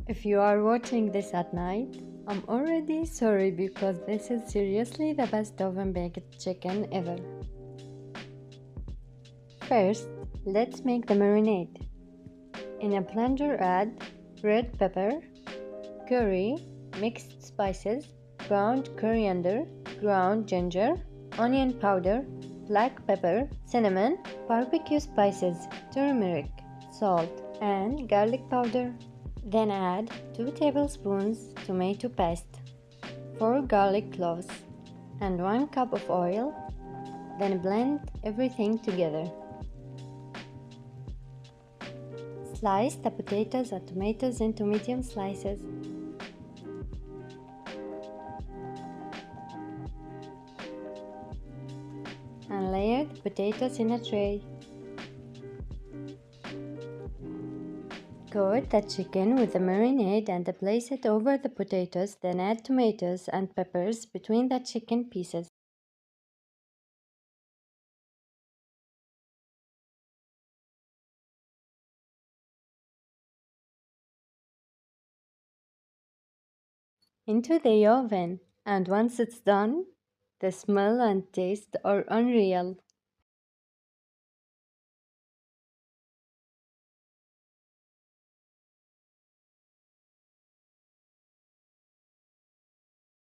If you are watching this at night, I'm already sorry because this is seriously the best oven baked chicken ever. First, let's make the marinade. In a blender add red pepper, curry, mixed spices, ground coriander, ground ginger, onion powder, black pepper, cinnamon, barbecue spices, turmeric, salt, and garlic powder. Then add 2 tablespoons tomato paste, 4 garlic cloves, and 1 cup of oil. Then blend everything together. Slice the potatoes and tomatoes into medium slices. And layer the potatoes in a tray. Coat the chicken with the marinade and place it over the potatoes, then add tomatoes and peppers between the chicken pieces. Into the oven, and once it's done, the smell and taste are unreal.